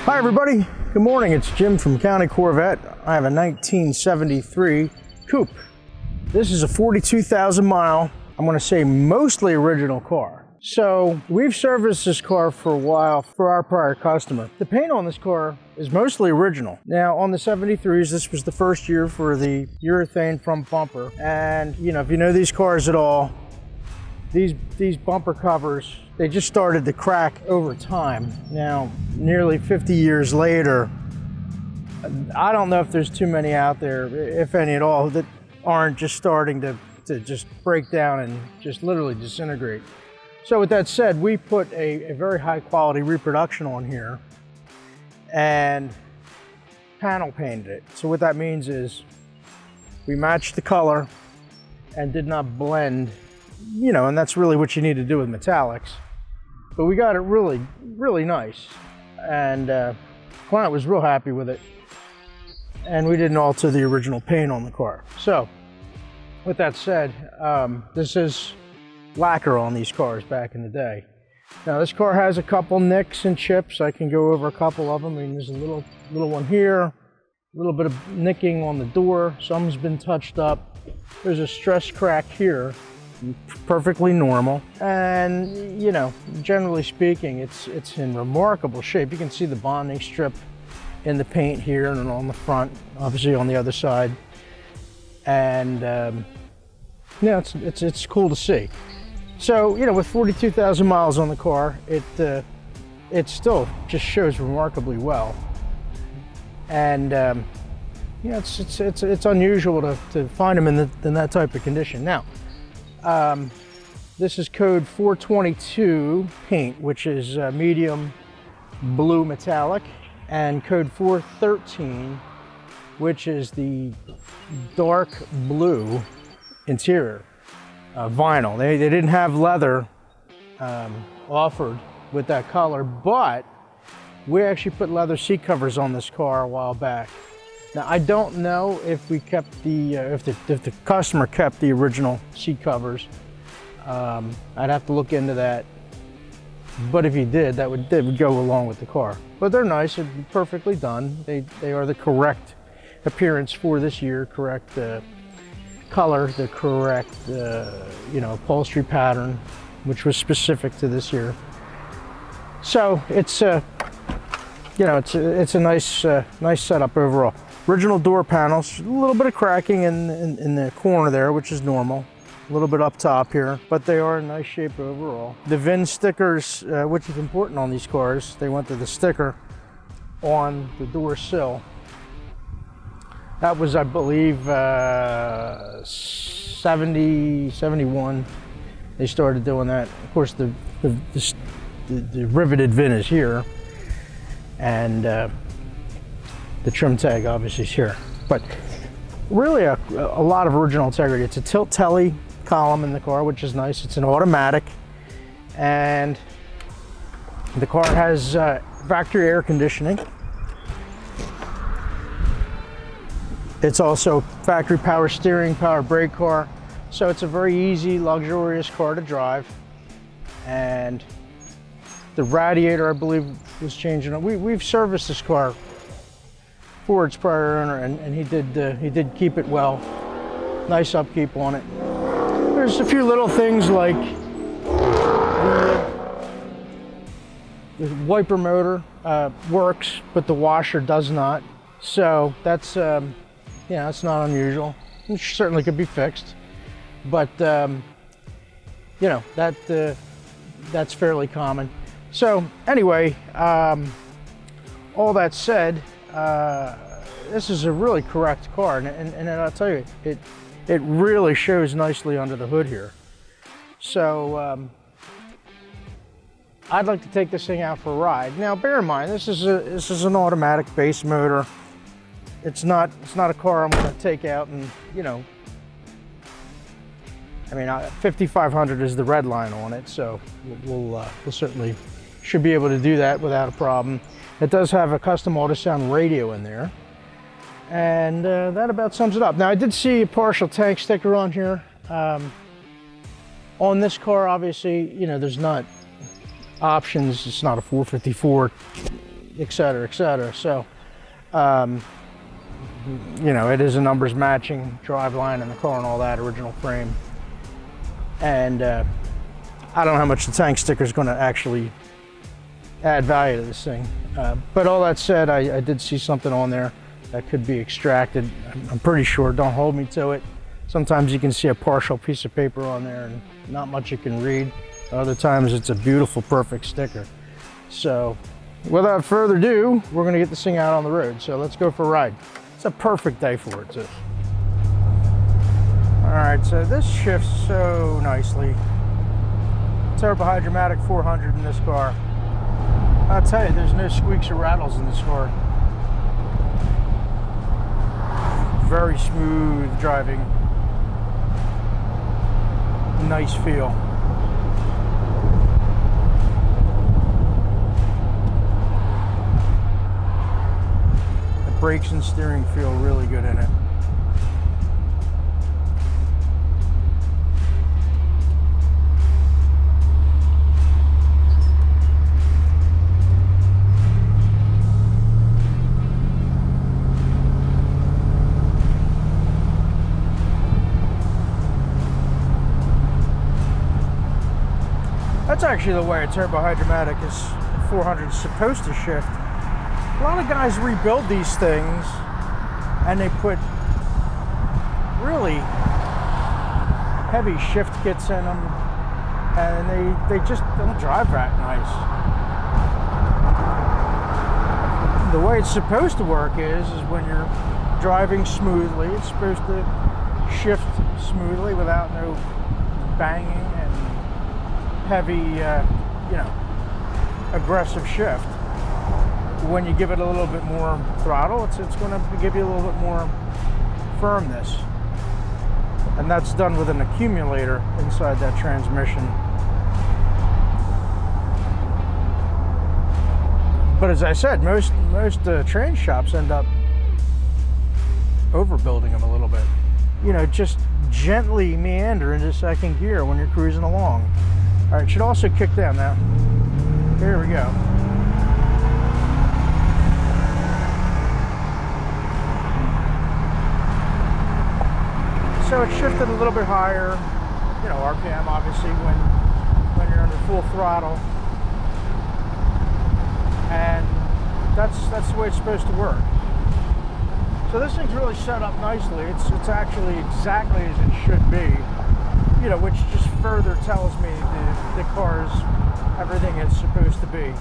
Hi everybody, good morning. It's Jim from County Corvette. I have a 1973 Coupe. This is a 42,000 mile, I'm going to say mostly original car. So we've serviced this car for a while for our prior customer. The paint on this car is mostly original. Now on the 73s, this was the first year for the urethane front bumper. And you know, if you know these cars at all, these bumper covers, they just started to crack over time. Now, nearly 50 years later, I don't know if there's too many out there, if any at all, that aren't just starting to just break down and just literally disintegrate. So with that said, we put a very high quality reproduction on here and panel painted it. So what that means is we matched the color and did not blend, you know, and that's really what you need to do with metallics. But we got it really, really nice. And client was real happy with it. And we didn't alter the original paint on the car. So with that said, this is lacquer on these cars back in the day. Now this car has a couple nicks and chips. I can go over a couple of them. I mean, there's a little one here, a little bit of nicking on the door. Some's been touched up. There's a stress crack here, perfectly normal. And you know, generally speaking, it's in remarkable shape. You can see the bonding strip in the paint here and on the front, obviously on the other side. And yeah, it's cool to see. So, you know, with 42,000 miles on the car, it still just shows remarkably well. And yeah, it's unusual to find them in that type of condition. Now, this is code 422 paint, which is medium blue metallic, and code 413, which is the dark blue interior. Vinyl. They didn't have leather offered with that color, but we actually put leather seat covers on this car a while back. Now I don't know if we kept the if the customer kept the original seat covers. I'd have to look into that. But if he did, that would go along with the car. But they're nice and perfectly done. They are the correct appearance for this year, correct color, the correct you know, upholstery pattern, which was specific to this year. So it's you know, it's a nice nice setup overall. Original door panels, a little bit of cracking in the corner there, which is normal. A little bit up top here, but they are in nice shape overall. The VIN stickers, which is important on these cars, they went to the sticker on the door sill. That was, I believe, 70, 71. They started doing that. Of course, the riveted VIN is here, and the trim tag obviously is here. But really a lot of original integrity. It's a tilt telly column in the car, which is nice. It's an automatic, and the car has factory air conditioning. It's also factory power steering, power brake car. So it's a very easy, luxurious car to drive. And the radiator, I believe, was changing. We've serviced this car for its prior owner, and he did keep it well. Nice upkeep on it. There's a few little things like the wiper motor works, but the washer does not. So that's yeah, it's not unusual. It certainly could be fixed, but you know, that's fairly common. So anyway, all that said, this is a really correct car, and I'll tell you, it really shows nicely under the hood here. So I'd like to take this thing out for a ride. Now, bear in mind, this is an automatic base motor. It's not a car I'm going to take out and, you know, I mean, 5500 is the red line on it, so we'll certainly should be able to do that without a problem. It does have a custom ultrasound radio in there, and that about sums it up. Now, I did see a partial tank sticker on here. On this car, obviously, you know, there's not options. It's not a 454 etc., etc. So, you know, it is a numbers matching driveline in the car and all that, original frame. And I don't know how much the tank sticker is going to actually add value to this thing. But all that said, I did see something on there that could be extracted. I'm pretty sure, don't hold me to it. Sometimes you can see a partial piece of paper on there and not much you can read. Other times it's a beautiful, perfect sticker. So without further ado, we're gonna get this thing out on the road. So let's go for a ride. It's a perfect day for it too. All right, so this shifts so nicely. Turbo Hydromatic 400 in this car. I'll tell you, there's no squeaks or rattles in this car. Very smooth driving. Nice feel. The brakes and steering feel really good in it. That's actually the way a turbo hydromatic 400 is supposed to shift. A lot of guys rebuild these things and they put really heavy shift kits in them, and they just don't drive that nice. The way it's supposed to work is when you're driving smoothly, it's supposed to shift smoothly without no banging and heavy, you know, aggressive shift. When you give it a little bit more throttle, it's going to give you a little bit more firmness. And that's done with an accumulator inside that transmission. But as I said, most train shops end up overbuilding them a little bit. You know, just gently meander into second gear when you're cruising along. All right, it should also kick down now. Here we go. So it shifted a little bit higher, you know, RPM obviously when you're under full throttle. And that's the way it's supposed to work. So this thing's really set up nicely. It's actually exactly as it should be. You know, which just further tells me the car's everything it's supposed to be.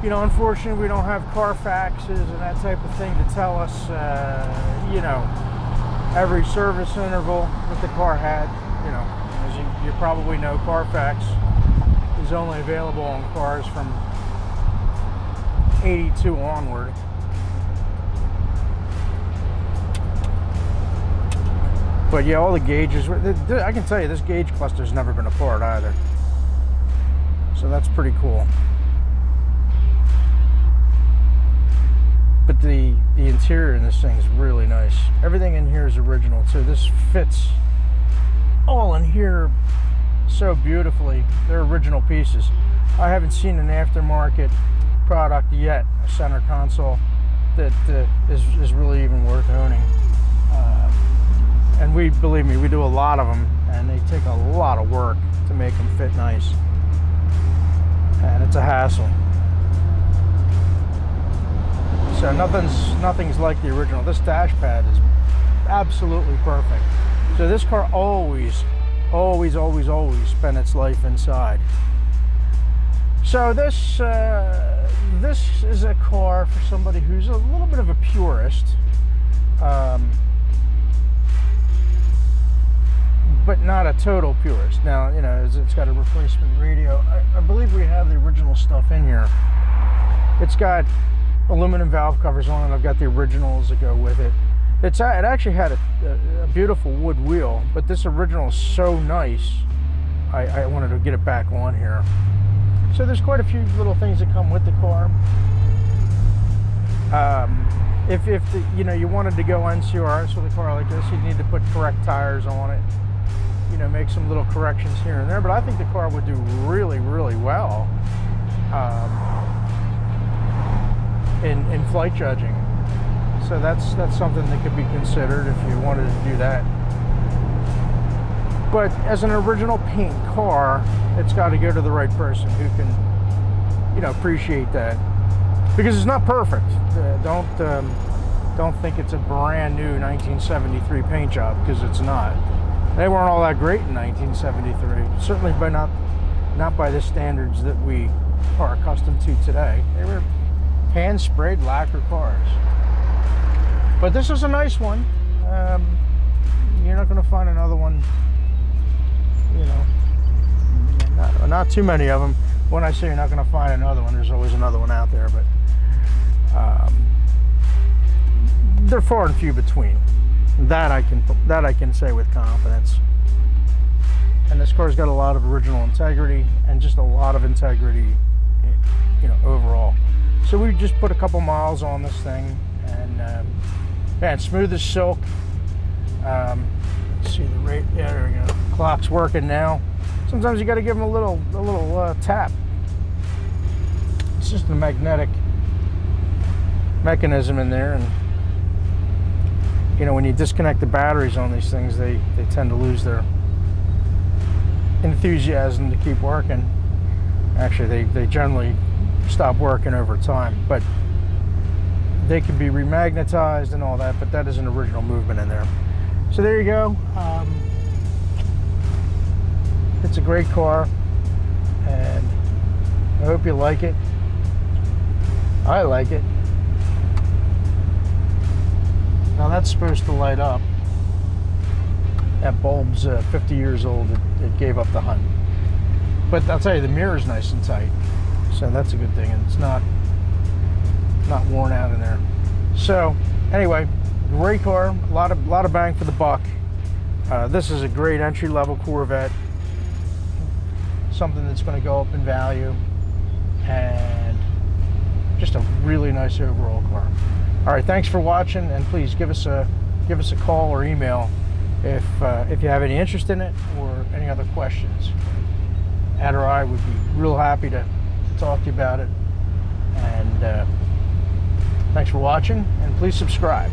You know, unfortunately, we don't have Carfaxes and that type of thing to tell us, you know, every service interval that the car had. You know, as you probably know, Carfax is only available on cars from 82 onward. But yeah, all the gauges, I can tell you this gauge cluster's never been apart either. So that's pretty cool. But the interior in this thing is really nice. Everything in here is original too. This fits all in here so beautifully. They're original pieces. I haven't seen an aftermarket product yet, a center console, that is really even worth owning. And believe me, we do a lot of them, and they take a lot of work to make them fit nice. And it's a hassle. So nothing's like the original. This dash pad is absolutely perfect. So this car always spent its life inside. So this is a car for somebody who's a little bit of a purist. But not a total purist. Now, you know, it's got a replacement radio. I believe we have the original stuff in here. It's got aluminum valve covers on it. I've got the originals that go with it. It actually had a beautiful wood wheel, but this original is so nice, I wanted to get it back on here. So there's quite a few little things that come with the car. If you know, you wanted to go NCRS with a car like this, you'd need to put correct tires on it. You know, make some little corrections here and there, but I think the car would do really, really well in flight judging. So that's something that could be considered if you wanted to do that. But as an original paint car, it's got to go to the right person who can, you know, appreciate that, because it's not perfect. Don't think it's a brand new 1973 paint job, because it's not. They weren't all that great in 1973. Certainly not by the standards that we are accustomed to today. They were hand sprayed lacquer cars. But this is a nice one. You're not going to find another one. You know, not too many of them. When I say you're not going to find another one, there's always another one out there, but they're far and few between. That I can say with confidence. And this car's got a lot of original integrity, and just a lot of integrity, you know, overall. So we just put a couple miles on this thing, and man, smooth as silk. Let's see the rate. Yeah, there we go. Clock's working now. Sometimes you got to give them a little tap. It's just a magnetic mechanism in there, and you know, when you disconnect the batteries on these things, they tend to lose their enthusiasm to keep working. Actually, they generally stop working over time, but they can be remagnetized and all that, but that is an original movement in there. So there you go. It's a great car, and I hope you like it. I like it. Now that's supposed to light up. That bulb's 50 years old. It gave up the hunt. But I'll tell you, the mirror's nice and tight, so that's a good thing, and it's not worn out in there. So anyway, great car, a lot of bang for the buck. This is a great entry-level Corvette, something that's going to go up in value, and just a really nice overall car. All right, thanks for watching, and please give us a call or email if you have any interest in it or any other questions. Ed or I would be real happy to talk to you about it. And thanks for watching, and please subscribe.